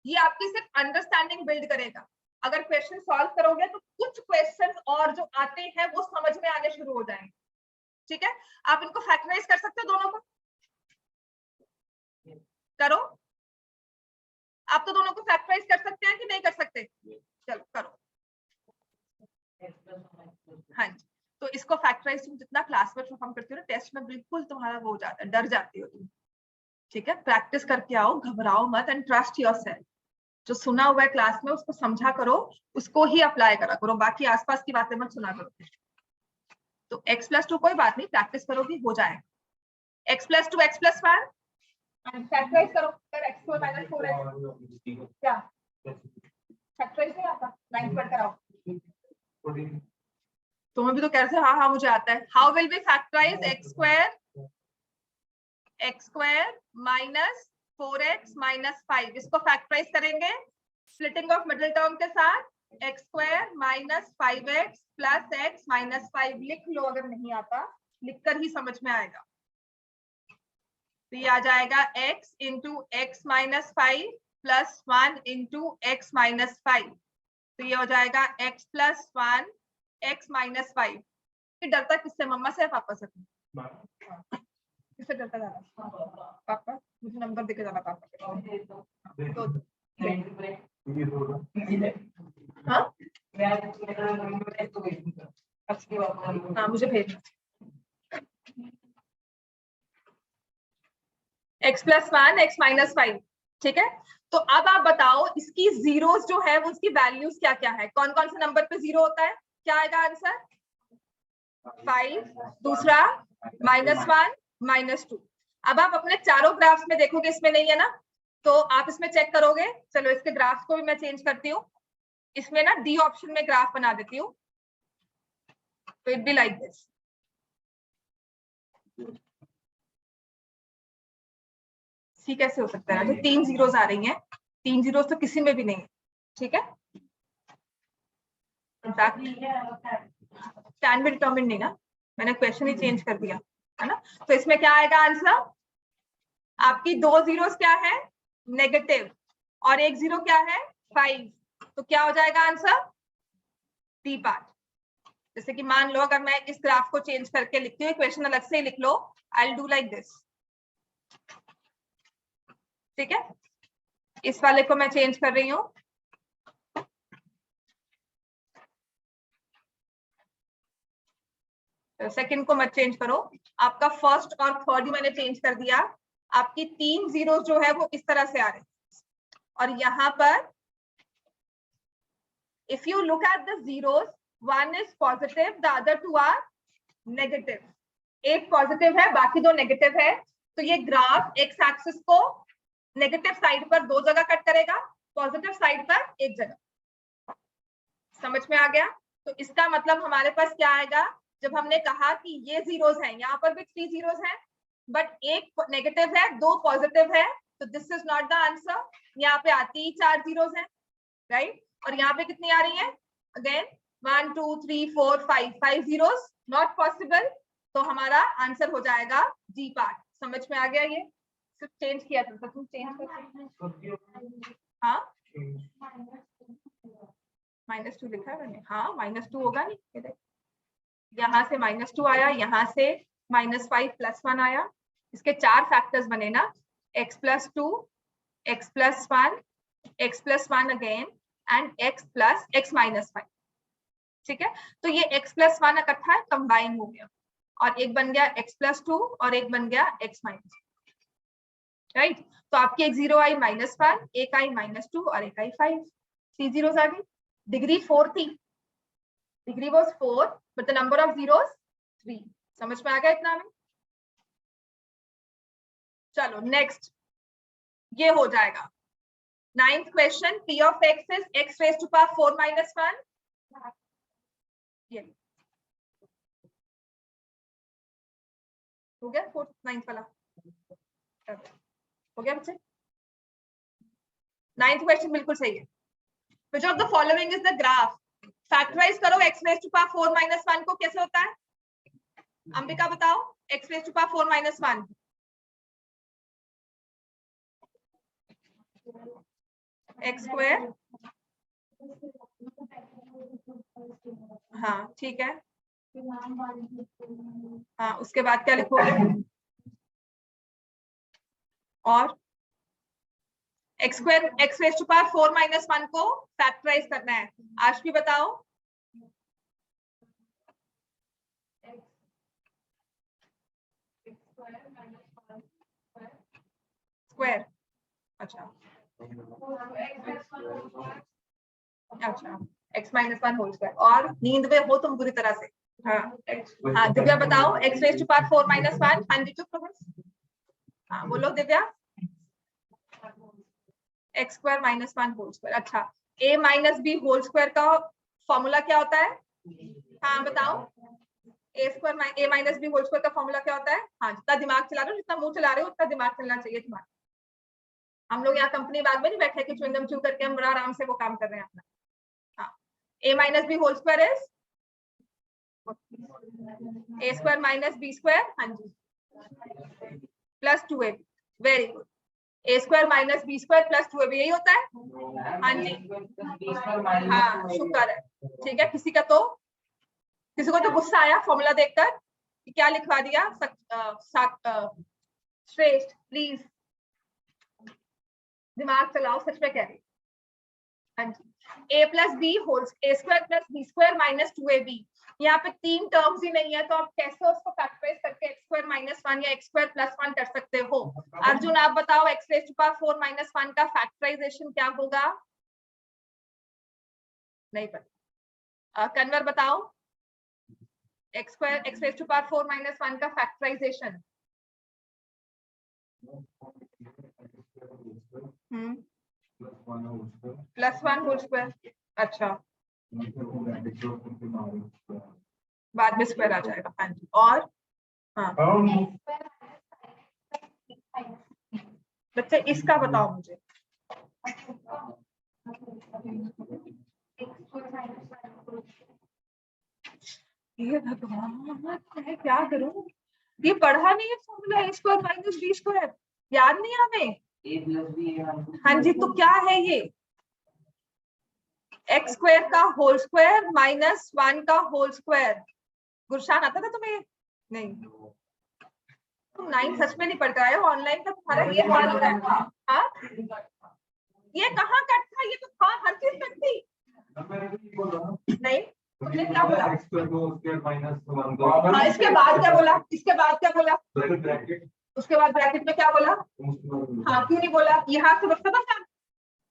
ये आपकी सिर्फ अंडरस्टैंडिंग बिल्ड करेगा। अगर क्वेश्चन सॉल्व करोगे तो कुछ क्वेश्चन और जो आते हैं वो समझ में आने शुरू हो जाएंगे। ठीक है, आप इनको फैक्टराइज कर सकते हो, दोनों को करो। आप तो दोनों को फैक्टराइज कर सकते हैं कि नहीं कर सकते? चलो करो। हाँ जी, तो इसको फैक्टराइज तुम जितना क्लास में परफॉर्म करती हो ना, टेस्ट में बिल्कुल तुम्हारा वो हो जाता है, डर जाती हो तुम। ठीक है, प्रैक्टिस करके आओ, घबराओ मत एंड ट्रस्ट योरसेल्फ। जो सुना हुआ है क्लास में उसको समझा करो, उसको ही अप्लाई करा करो, बाकी आसपास की बातें मत सुना करो। तो x+2 कोई बात नहीं, प्रैक्टिस करोगी हो जाएगा। x+2 x+1 फैक्टराइज करो, फिर x2 - 4x क्या फैक्टराइज नहीं आता, 9 पर कराओ। तुम्हें भी तो कैसे, हाँ हाँ मुझे आता है। How will be factorize x² minus 4x minus 5, इसको फैक्टराइज करेंगे स्प्लिटिंग ऑफ मिडिल टर्म के साथ, x² minus 5x plus x minus 5 लिख लो, अगर नहीं आता लिखकर ही समझ में आएगा। तो ये आ जाएगा x into x minus 5 plus 1 into x minus 5, तो ये हो जाएगा x प्लस 1 x माइनस 5। डरता किससे, मम्मा से या पापा से? किससे डरता ज्यादा? पापा, मुझे नंबर देके जाना पापा। हाँ मुझे भेज। x+1 x माइनस 5, ठीक है। तो अब आप बताओ इसकी जीरोस जो है वो उसकी वैल्यूज क्या क्या है, कौन कौन से नंबर पे जीरो होता है? क्या आएगा आंसर? 5, दूसरा -1 -2। अब आप अपने चारों ग्राफ्स में देखोगे इसमें नहीं है ना, तो आप इसमें चेक करोगे। चलो इसके ग्राफ्स को भी मैं चेंज करती हूँ, इसमें ना डी ऑप्शन में ग्राफ बना देती हूँ, तो इट बी लाइक दिस। सी कैसे हो सकता है? जो 3 जीरोस आ रही हैं, 3 जीरोस तो किसी में भी नहीं है, ठीक है। कैन बी डिटरमिन्ड नहीं ना, मैंने क्वेश्चन ही चेंज कर दिया है ना। तो इसमें क्या आएगा आंसर? आपकी 2 जीरोस क्या है? नेगेटिव, और 1 जीरो क्या है? 5। तो क्या हो जाएगा आंसर? D part. जैसे कि मान लो अगर मैं इस ग्राफ को चेंज करके लिखती हूँ, इक्वेशन अलग से ही लिख लो, I will do like this, ठीक है। इस वाले को मैं चेंज कर रही हूँ, सेकंड को मत चेंज करो, आपका फर्स्ट और थर्ड ही मैंने चेंज कर दिया। आपकी 3 जीरो जो है वो इस तरह से आ रहे हैं, और यहाँ पर if you look at the zeros, one is positive, the other 2 are negative. एक पॉजिटिव है, बाकी 2 नेगेटिव है। तो ये ग्राफ एक्स एक्सिस को नेगेटिव साइड पर 2 जगह कट करेगा, पॉजिटिव साइड पर 1 जगह। समझ में आ गया? तो इसका मतलब हमारे पास क्या आएगा, जब हमने कहा कि ये जीरोस हैं, यहाँ पर भी 3 जीरोस हैं, बट एक नेगेटिव है 2 पॉजिटिव है, तो this is not the answer. यहाँ पे आती ही 4 जीरोस हैं, राइट। और यहाँ पे कितनी आ रही है? Again 1 2 3 4 5 zeros, not possible. तो हमारा आंसर हो जाएगा जी पार्ट। समझ में आ गया? ये सिर्फ चेंज किया था, तो तुम चेंज कर, हाँ -2 लिखा है मैंने, हाँ -2 होगा नहीं, यहाँ से -2 आया, यहाँ से -5 + 1 आया, इसके 4 फैक्टर्स बने ना, x+2 x+1 x+1 again and x minus 5, ठीक है। तो ये x+1 इकट्ठा कंबाइन हो गया, और एक बन गया x+2 और एक बन गया x माइनस, राइट। तो आपकी एक जीरो आई -1, एक आई -2 और एक आई 5, 3 जीरोस आ गई। डिग्री 4 थी, degree was 4 but the number of zeros 3। समझ में आ गया इतना में? चलो नेक्स्ट, ये हो जाएगा 9th question. p of x is x raised to power 4 minus 1। ये हो गया 9th वाला, हो गया बच्चे? 9th क्वेश्चन बिल्कुल सही है। Which of the following is the graph? Factorize करो x raised to power 4 minus 1 को, कैसे होता है? अंबिका बताओ, x raised to power 4 minus 1। x², हाँ ठीक है, हाँ उसके बाद क्या लिखोगे? और x² x raised to power 4 minus 1 को फैक्टराइज करना है। आशवी बताओ, स्क्वायर, अच्छा अच्छा, x माइनस 1 होल स्क्वायर। और नींद में हो तुम बुरी तरह से। हाँ हाँ दिव्या बताओ, x raise to power 4 minus 1। हाँ जी चुप रहो। हाँ बोलो Divya. x square minus 1 whole square. अच्छा, a minus b whole square का फॉर्मूला क्या होता है? हाँ बताओ, a square a minus b whole square का फॉर्मूला क्या होता है? हाँ जितना दिमाग चला रहे हो, जितना मुंह चला रहे हो, उतना दिमाग चलना चाहिए तुम्हारा। हम लोग यहाँ कंपनी बाग में नहीं बैठे कि च्युइंगम च्यू करके हम बड़ा आराम से वो काम कर रहे हैं अपना। हाँ, a minus b whole square is a square minus b square, हाँ जी, plus 2ab। Very good. a square minus b square plus 2ab यही होता है? हाँ जी हाँ शुक्र है। ठीक है, किसी को तो गुस्सा आया फॉर्मूला देखकर कि क्या लिखवा दिया। श्रेष्ठ प्लीज दिमाग चलाओ, सच में कह रही। हाँ जी, a plus b whole a square plus b square minus 2ab। यहाँ पे 3 टर्म्स ही नहीं है, तो आप कैसे उसको फैक्टराइज करके x स्क्वायर माइनस 1 या x स्क्वायर प्लस 1 कर सकते हो? अर्जुन आप बताओ, x raise to power 4 minus 1 का फैक्टराइजेशन क्या होगा? नहीं पता। कन्वर बताओ, x raise to power 4 minus 1 का फैक्टराइजेशन। Plus 1 whole square. अच्छा, बाद में स्क्वायर आ जाएगा। हाँ जी, और हाँ बच्चे इसका बताओ मुझे। ये भगवान मैं क्या करूं, ये पढ़ा नहीं है formula a square minus b square, याद नहीं हमें। हाँ जी, तो क्या है ये? x स्क्वायर का होल स्क्वायर माइनस 1 का होल स्क्वायर। गुरशान आता था तुम्हें? नहीं, तुम 9 सच में नहीं पढ़ रहे हो, ऑनलाइन का तुम्हारा ये हाल हो रहा है। हाँ ये कहाँ कट था, ये तो था, हर चीज कट थी। नहीं तुमने क्या बोला? हाँ इसके बाद क्या बोला? इसके बाद क्या बोला? उसके बाद ब्रैकेट में क्या बोला? हाँ क्यों नहीं बोला? यहाँ से बचता था,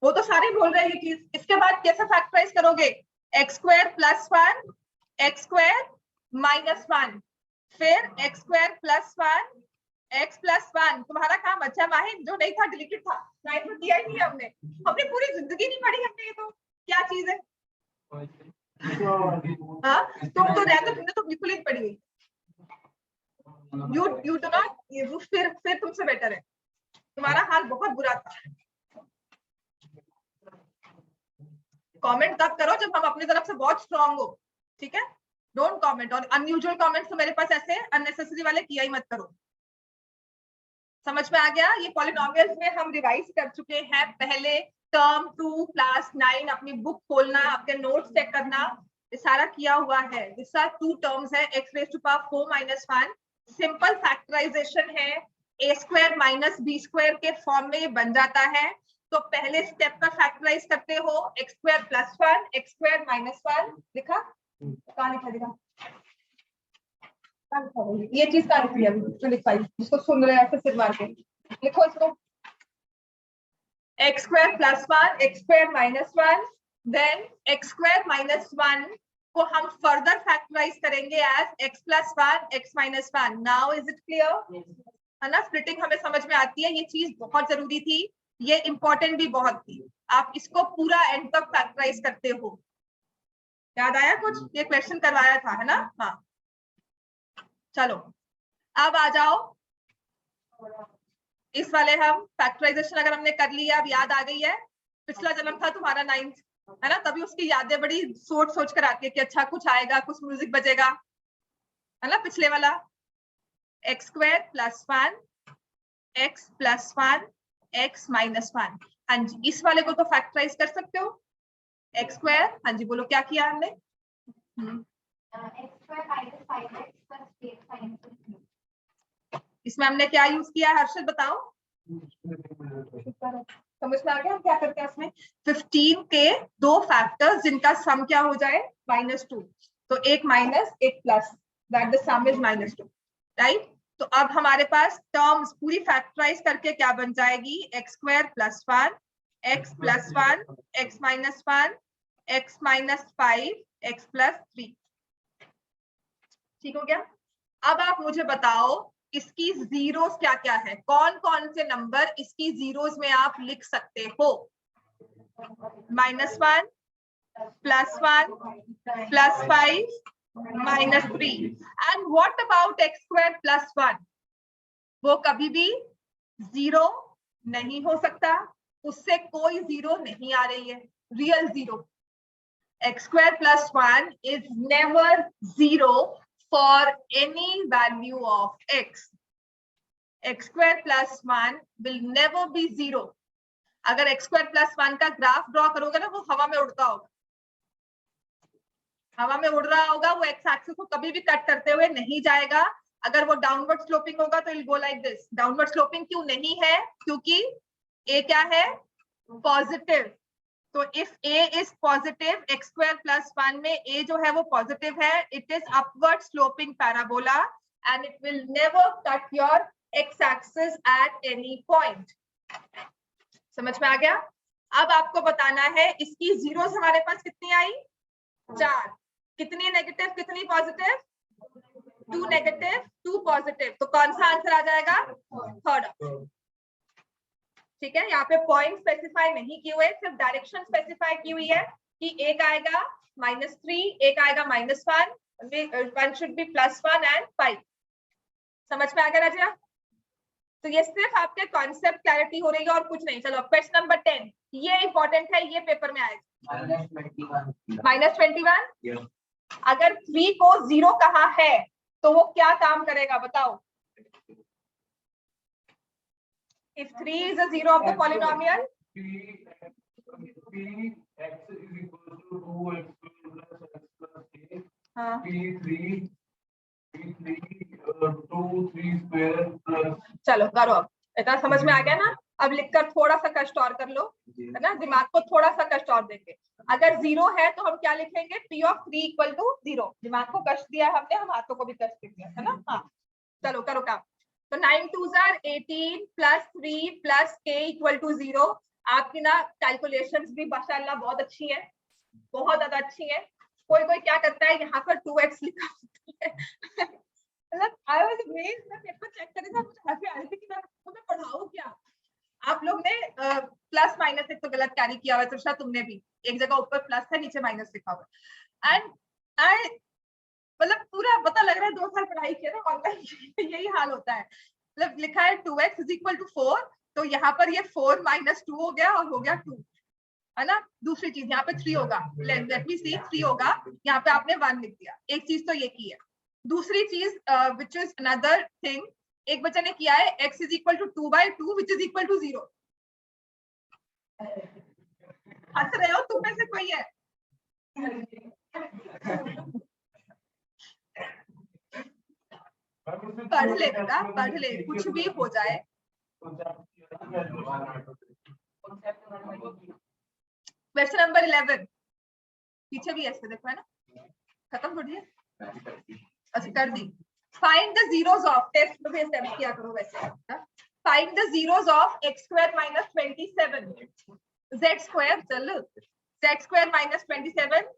वो तो सारे बोल रहे हैं ये चीज। इसके बाद कैसे फैक्टराइज करोगे? X square plus 1 x square minus 1 फिर x square plus 1 x plus 1। तुम्हारा काम अच्छा माहिर, जो नहीं था डिलीटेड था, नाइन में दिया ही नहीं हमने पूरी जिंदगी नहीं पढ़ी हमने। ये तो क्या चीज है? हाँ तुम तो रहते, तुमने तो बिल्कुल ही पढ़ी हुई। यू डू नॉट, फिर तुमसे बेटर है, तुम्हारा हाल बहुत बुरा था। कमेंट तब करो जब हम अपनी तरफ से बहुत स्ट्रांग हो, ठीक है? डोंट कमेंट, और अनयूजुअल कमेंट्स तो मेरे पास ऐसे अननेसेसरी वाले किया ही मत करो। समझ में आ गया? ये पॉलिनोमियल्स में हम रिवाइज कर चुके हैं पहले। टर्म 2 क्लास 9, अपनी बुक खोलना, आपके नोट्स चेक करना, ये सारा किया हुआ है। जिसका 2 टर्म्स है, x raise to power 4 minus 1। Simple factorisation है, a square minus b square के फॉर्म में ये बन जाता है। तो पहले स्टेप का फैक्टराइज करते हो, x square plus 1 x square minus 1 लिखा, कहाँ लिखा दिखा? ये चीज का लिखी है जो लिखवाई, जिसको सुन रहे हैं ऐसे सिर मार के लिखो इसको। X square plus 1 x square minus 1, then x square minus 1 को हम फर्दर फैक्टराइज करेंगे as x plus 1 x minus 1। Now is it clear? है ना? स्प्लिटिंग हमें समझ में आती है, ये चीज बहुत जरूरी थी, ये इंपॉर्टेंट भी बहुत थी। आप इसको पूरा एंड तक फैक्टराइज करते हो। याद आया कुछ? ये क्वेश्चन करवाया था, है ना? हाँ चलो अब आ जाओ, इस वाले हम फैक्टराइजेशन अगर हमने कर लिया, अब याद आ गई है। पिछला जन्म था तुम्हारा 9th, है ना? तभी उसकी यादें बड़ी सोच कर आती है कि अच्छा कुछ आएगा, कुछ म्यूजिक बजेगा, है ना? पिछले वाला x square plus 1 x plus 1 x minus 1। हाँ जी, इस वाले को तो फैक्टराइज कर सकते हो। एक्स स्क्वायर, हाँ जी बोलो क्या किया हमने? इसमें हमने क्या यूज किया, हर्षद बताओ? समझ में आ गया हम क्या करते हैं इसमें? 15 के 2 फैक्टर्स जिनका सम क्या हो जाए? -2। तो एक माइनस एक plus, that the some is -2, right? तो अब हमारे पास टर्म्स पूरी फैक्टराइज करके क्या बन जाएगी, x square plus 1 x plus 1 x minus 1 x minus 5 x plus 3। ठीक हो गया। अब आप मुझे बताओ इसकी जीरोस क्या क्या है, कौन कौन से नंबर इसकी जीरोस में आप लिख सकते हो। -1 +1 +5 -3। And what about x square plus 1, वो कभी भी जीरो नहीं हो सकता, उससे कोई जीरो नहीं आ रही है, real zero. X square plus 1 is never zero for any value of x. x square plus 1 will never be zero. अगर x square plus 1 का ग्राफ ड्रॉ करोगे ना, वो हवा में उड़ता होगा, हवा में उड़ रहा होगा, वो x एक्सिस को कभी भी कट करते हुए नहीं जाएगा। अगर वो डाउनवर्ड स्लोपिंग होगा तो it go like this. Downward sloping क्यों नहीं है, क्योंकि a क्या है, पॉजिटिव। तो if a is positive, x square plus 1 में a जो है वो पॉजिटिव है, it is upward sloping parabola and it will never cut your x axis at any point. समझ में आ गया। अब आपको बताना है इसकी जीरोस हमारे पास कितनी आई, 4। कितनी नेगेटिव कितनी पॉजिटिव, 2 नेगेटिव 2 पॉजिटिव। तो कौन सा आंसर आ जाएगा, थर्ड। ठीक है, यहाँ पे पॉइंट स्पेसिफाई नहीं किए हुए, सिर्फ डायरेक्शन स्पेसिफाई की हुई है कि एक आएगा -3, एक आएगा -1, वन शुड बी +1 एंड 5। समझ में आ गया राजा। तो ये सिर्फ आपके कॉन्सेप्ट क्लैरिटी हो रही है और कुछ नहीं। चलो क्वेश्चन नंबर 10, ये इंपॉर्टेंट है, ये पेपर में आएगा। -21। अगर 3 को 0 कहा है तो वो क्या काम करेगा बताओ। If 3 is a zero of the polynomial, x is equal to 2x plus x plus a. हाँ, p3 2 3 square plus। चलो करो, इतना समझ में आ गया ना। अब लिखकर थोड़ा सा कष्ट और कर लो, है ना, दिमाग को थोड़ा सा कष्ट और देंगे। अगर 0 है तो हम क्या लिखेंगे, p of 3 equal to 0। दिमाग को कष्ट दिया है हमने, हम हाथों को भी कष्ट दिया है ना। हाँ चलो करो काम। तो 9 2s are 18 plus 3 plus k equal to 0। आपकी ना कैलकुलेशंस भी माशाल्लाह बहुत अच्छी है, बहुत ज्यादा अच्छी है। कोई कोई क्या करता है, यहाँ पर 2x लिखा होता है। मतलब आई वाज अमेज्ड, मैं पेपर चेक कर रही थी, मुझे हंसी आ रही थी कि मैं पढ़ाऊं क्या। आप लोग ने प्लस माइनस एक तो गलत कैरी किया हुआ है, तो तुमने भी एक जगह ऊपर प्लस है नीचे माइनस लिखा हुआ है। एंड आई मतलब पूरा पता लग रहा है 2 साल पढ़ाई किया ना ऑनलाइन, यही हाल होता है। मतलब लिखा है 2x इज इक्वल टू 4, तो यहाँ पर ये 4 - 2 हो गया और हो गया 2, है ना। दूसरी चीज यहाँ पे 3 होगा, लेट मी सी, 3 होगा, यहाँ पे आपने 1 लिख दिया। एक चीज तो ये की है। दूसरी चीज विच इज अनदर थिंग, एक बच्चे ने किया है x is equal to 2/2 which is equal to 0। हंस रहे हो तुम में से कोई है? पढ़ ले बेटा, पढ़ ले, कुछ भी हो जाए। क्वेश्चन नंबर 11 पीछे भी ऐसे देखो, है ना, खत्म कर दिया, अच्छा कर दी। Find the zeros of, test में भी अटेम्प्ट किया करो वैसे। Find the zeros of x square minus 27 z square, चलो z स्क्वायर माइनस 27।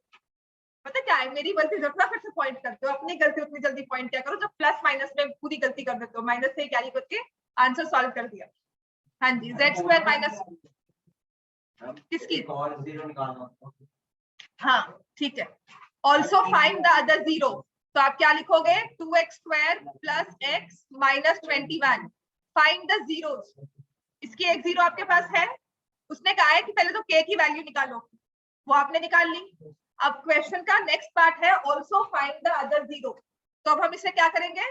पता क्या है, मेरी गलती जो फिर से पॉइंट करते हो, अपनी गलती उतनी जल्दी पॉइंट क्या करो, जब प्लस माइनस में पूरी गलती कर देते हो, माइनस से कैरी करके आंसर सॉल्व कर दिया। हाँ जी, z स्क्वायर माइनस किसकी, हाँ ठीक है। Also find the other zero, तो आप क्या लिखोगे, 2x square plus x minus 21। Find the zeros, इसकी एक जीरो आपके पास है, उसने कहा है कि पहले तो k की वैल्यू निकालो, वो आपने निकाल ली। अब क्वेश्चन का नेक्स्ट पार्ट है also find the other zero, तो अब हम इसे क्या करेंगे,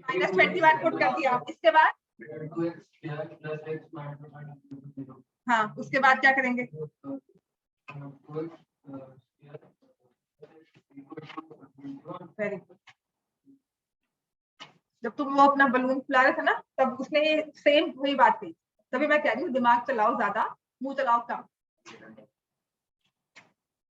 -21 पुट कर दिया। इसके बाद हाँ, उसके बाद क्या करेंगे, वेरी गुड। जब तुम वो अपना बलून फुला रहे थे ना, तब उसने सेम वही बात कही, तभी मैं कह रही हूँ दिमाग चलाओ ज्यादा, मुंह चलाओ कम।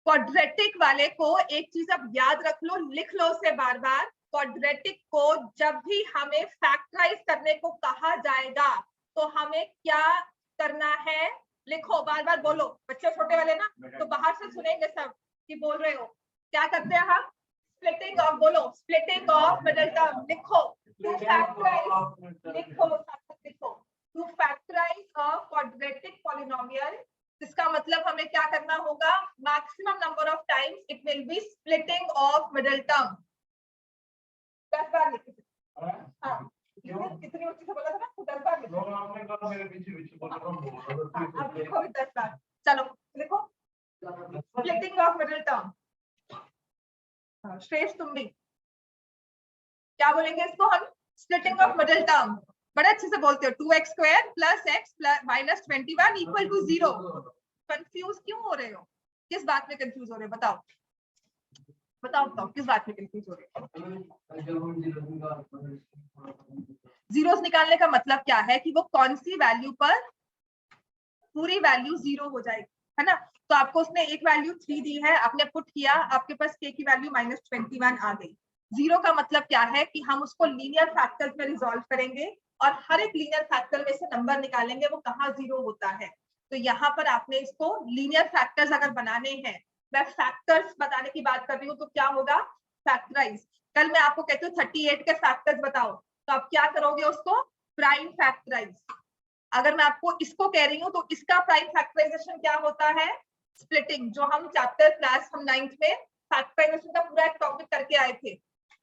क्वाड्रेटिक वाले को एक चीज अब याद रख लो, लिख लो उसे बार बार, क्वाड्रेटिक को जब भी हमें फैक्टराइज करने को कहा जाएगा तो हमें क्या करना है, लिखो बार बार बोलो, बच्चे छोटे वाले ना तो बाहर से सुनेंगे सब कि बोल रहे हो, क्या करते हैं हम, स्प्लिटिंग ऑफ, बोलो स्प्लिटिंग ऑफ मिडिल टर्म, लिखो टू फैक्टराइज, लिखो लिखो to factorise a quadratic polynomial, इसका मतलब हमें क्या करना होगा, maximum number of times it will be splitting of middle term. 10 बार लिखो, हाँ कितनी ऊंची से बोला था ना, 10 बार लिखो, आपने कहा मेरे पीछे पीछे बोल रहा हूं, अब लिखो 10 बार, चलो लिखो स्प्लिटिंग ऑफ मिडिल टर्म। श्रेष्ठ तुम भी क्या बोलेंगे इसको हम, स्प्लिटिंग ऑफ मिडिल टर्म, बड़े अच्छे से बोलते हो, 2x square plus x minus 21 equal to 0। Confuse क्यों हो रहे हो, किस बात में कंफ्यूज हो रहे हो, बताओ बताओ बताओ किस बात में कंफ्यूज हो रहे हो। जीरोस निकालने का मतलब क्या है कि वो कौन सी वैल्यू पर पूरी वैल्यू 0 हो जाएगी, है ना। तो आपको उसने एक वैल्यू 3 दी है, आपने पुट किया, आपके पास k की वैल्यू -21 आ गई। 0 का मतलब क्या है कि हम उसको लीनियर फैक्टर्स में रिजॉल्व करेंगे और हर एक लीनियर फैक्टर में से नंबर निकालेंगे वो कहाँ 0 होता है। तो यहाँ पर आपने इसको लीनियर फैक्टर्स अगर बनाने हैं, मैं फैक्टर्स बताने की बात कर रही हूँ, तो क्या होगा, फैक्टराइज। कल मैं आपको कहती हूँ 38 के फैक्टर्स बताओ, तो आप क्या करोगे उसको, प्राइम फैक्टराइज। अगर मैं आपको इसको कह रही हूँ तो इसका प्राइम फैक्टराइजेशन क्या होता है, स्प्लिटिंग, जो हम चैप्टर क्लास हम 9th में फैक्टराइजेशन का पूरा एक टॉपिक करके आए थे,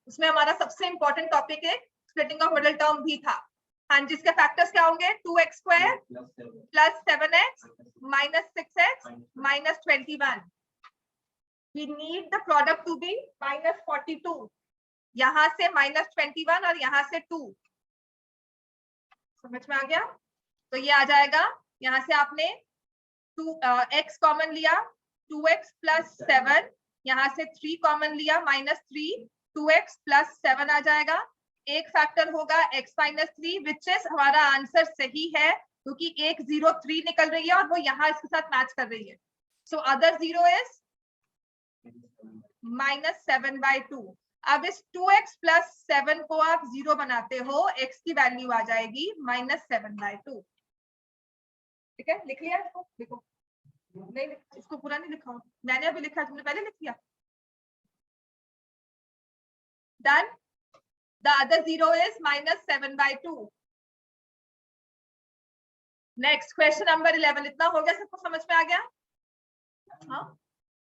उसमें हमारा सबसे इंपॉर्टेंट टॉपिक है स्प्लिटिंग ऑफ मिडिल टर्म भी था। हाँ, जिसके फैक्टर्स क्या होंगे, 2x square plus 7x minus 6x minus 21। We need the product to be -42, यहां से -21 और यहां से 2, समझ में आ गया। तो ये आ जाएगा, यहाँ से आपने 2x कॉमन लिया, 2x प्लस 7, यहाँ से 3 कॉमन लिया, -3, 2x प्लस 7 आ जाएगा। एक फैक्टर होगा x माइनस 3, विच इज हमारा आंसर सही है क्योंकि एक 0 3 निकल रही है और वो यहाँ इसके साथ मैच कर रही है। So other 0 is -7/2। अब इस 2x प्लस 7 को आप 0 बनाते हो, x की वैल्यू आ जाएगी -7/2। ठीक है, लिख लिया इसको, लिखो, नहीं इसको पूरा नहीं लिखा, मैंने अभी लिखा, तुमने पहले लिख लिया। Done, the other 0 is -7/2। Next question number 11, इतना हो गया, सबको समझ में आ गया। हाँ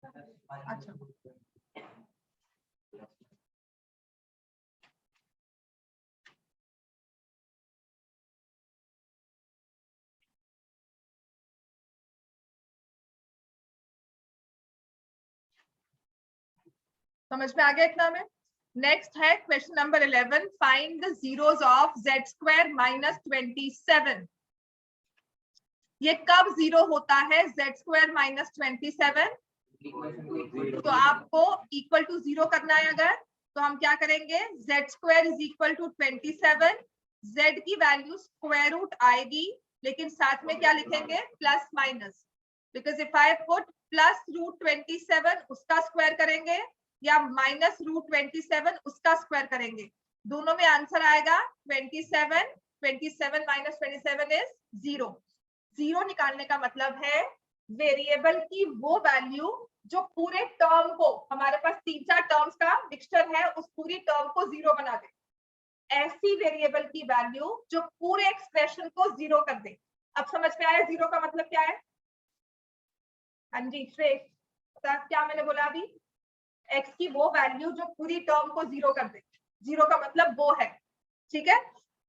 अच्छा, समझ में आ गया इतना में। नेक्स्ट है question number 11, find the zeros of z² -27। ये कब 0 होता है, z² -27? तो आपको इक्वल टू 0 करना है अगर, तो हम क्या करेंगे, z² = 27, z की वैल्यू स्क्वायर रूट आएगी, लेकिन साथ में क्या लिखेंगे, plus minus, because if I put +√27 उसका स्क्वायर करेंगे या -√27 उसका स्क्वायर करेंगे, दोनों में आंसर आएगा 27, 27 - 27 इज 0। 0 निकालने का मतलब है वेरिएबल की वो वैल्यू जो पूरे टर्म को, हमारे पास 3-4 टर्म्स का मिक्सचर है, उस पूरी टर्म को 0 बना दे, ऐसी वेरिएबल की वैल्यू जो पूरे एक्सप्रेशन को 0 कर दे। अब समझ में आया 0 का मतलब क्या है। हाँ जी श्रेष्ठ, क्या मैंने बोला अभी, x की वो वैल्यू जो पूरी टर्म को 0 कर दे, 0 का मतलब वो है। ठीक है,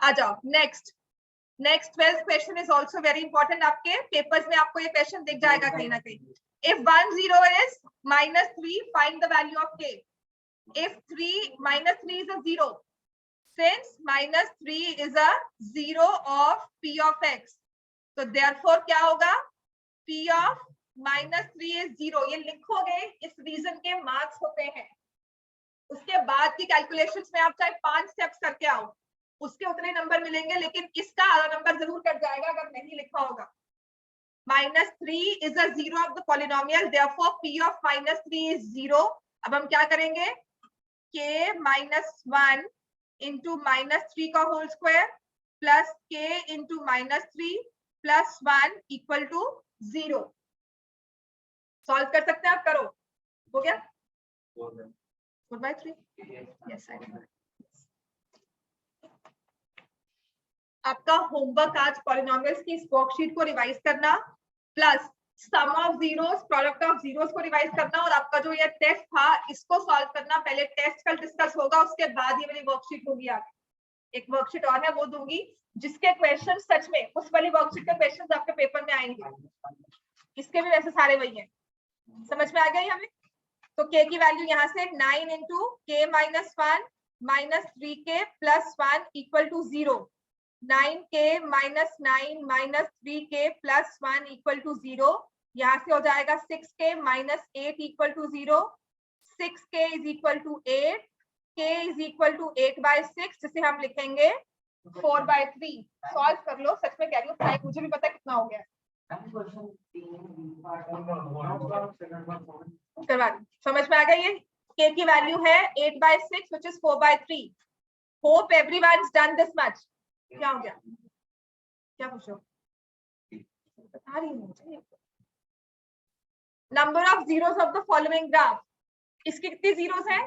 आ जाओ next. Next 12th question is also very important, आपके पेपर्स में आपको ये क्वेश्चन दिख जाएगा कहीं ना कहीं। If 1 0 is -3, find the value of k. If -3 is a 0, since -3 is a 0 of p of x, तो therefore क्या होगा, p of -3 is 0। ये लिखोगे, इस रीजन के मार्क्स होते हैं। उसके बाद की कैलकुलेशंस में आप चाहे 5 स्टेप्स करके आओ, उसके उतने नंबर मिलेंगे, लेकिन इसका आधा नंबर जरूर कट जाएगा अगर नहीं लिखा होगा। -3 is a zero of the polynomial, therefore p of -3 is 0. अब हम क्या करेंगे, k -1 into -3 का whole square plus k into -3 plus 1 equal to 0. Solve कर सकते हैं आप, करो. हो गया 4/3. यस, आपका होमवर्क आज पॉलिनोमियल्स की इस वर्कशीट को रिवाइज करना plus sum of zeros, product of zeros को रिवाइज करना, और आपका जो ये टेस्ट था इसको सॉल्व करना. पहले टेस्ट कल डिस्कस होगा, उसके बाद ये वाली वर्कशीट होगी. आगे एक वर्कशीट और है, वो दूंगी जिसके क्वेश्चन सच में उस वाली वर्कशीट के क्वेश्चन आपके पेपर में आएंगे. इसके भी वैसे सारे वही हैं. समझ में आ गया हमें? तो k की वैल्यू यहाँ से 9 into k minus 1 minus 3k plus 1 equal to 0. 9k minus 9 minus 3k plus 1 equal to 0. यहाँ से हो जाएगा 6k minus 8 equal to 0. 6k is equal to 8. k is equal to 8/6, जिसे हम लिखेंगे 4/3. सॉल्व कर लो. सच में कह रही हूँ, मुझे भी पता कितना हो गया. समझ में आ गई? ये k की वैल्यू है 8/6 which is 4/3. Hope everyone's done this much. क्या हो गया? क्या पूछो? बता रही हूँ. Number of zeros of the following graph. इसकी कितनी जीरोस है?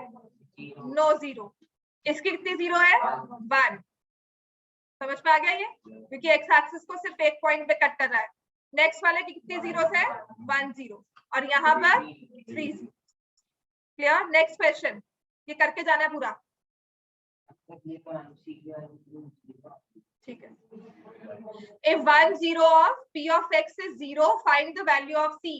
No zero. इसकी कितनी जीरो है? 1. समझ में आ गया ये? क्योंकि एक्स एक्सिस को सिर्फ एक पॉइंट पे कट कर रहा है. नेक्स्ट वाले की कितनी जीरोस है? 1 0. और यहाँ पर 3 0. क्लियर? Next question. ये करके जाना है पूरा. ठीक है. If 1 0 of p of x is 0, find the value of c.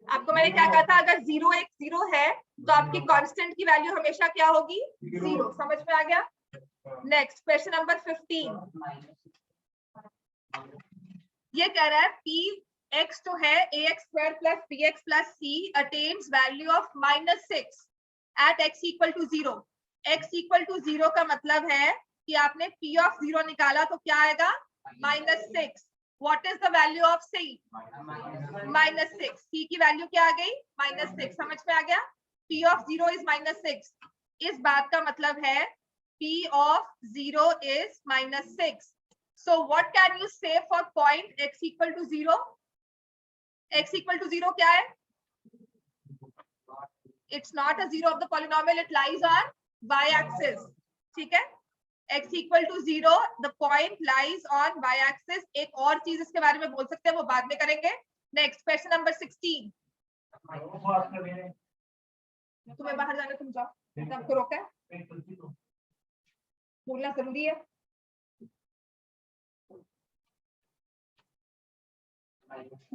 आपको मैंने क्या कहा था, अगर 0 एक 0 है तो आपकी कांस्टेंट की वैल्यू हमेशा क्या होगी? 0. समझ में आ गया? Next question number 15. ये कह रहा है p x तो है ax² plus bx plus c attains value of -6 at x equal to 0. x equal to 0 का मतलब है कि आपने p of 0 निकाला तो क्या आएगा? -6. What is the value of c? -6. c की वैल्यू क्या आ गई? -6. समझ में आ गया? p of 0 is -6. इस बात का मतलब है p of 0 is -6. So what can you say for point x equal to 0? x equal to 0 क्या है? It's not a zero of the polynomial. It lies on y-axis. ठीक है? x equal to 0, the point lies on y-axis. एक और चीज इसके बारे में बोल सकते हैं, वो बाद में करेंगे. Next question number 16. तुम्हें बाहर जाना, तुम जाओ. आपको रोका है? बोलना जरूरी है.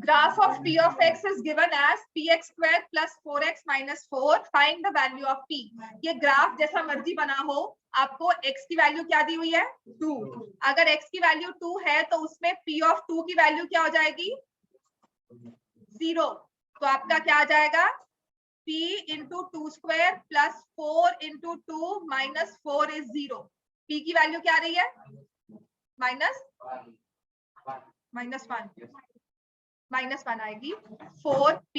Graph of p of x is given as px² plus 4x minus 4. Find the value of p. ये ग्राफ जैसा मर्जी बना हो, आपको x की वैल्यू क्या दी हुई है? 2. अगर x की वैल्यू 2 है तो उसमें p of 2 की वैल्यू क्या हो जाएगी? 0. तो आपका क्या आ जाएगा? p into 2² plus 4 into 2 minus 4 is 0. p की वैल्यू क्या आ रही है? -1 आएगी. 4p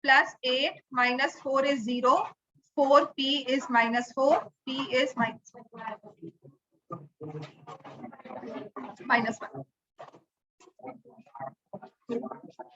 plus 8 minus 4 is 0. 4p is -4. p is -1.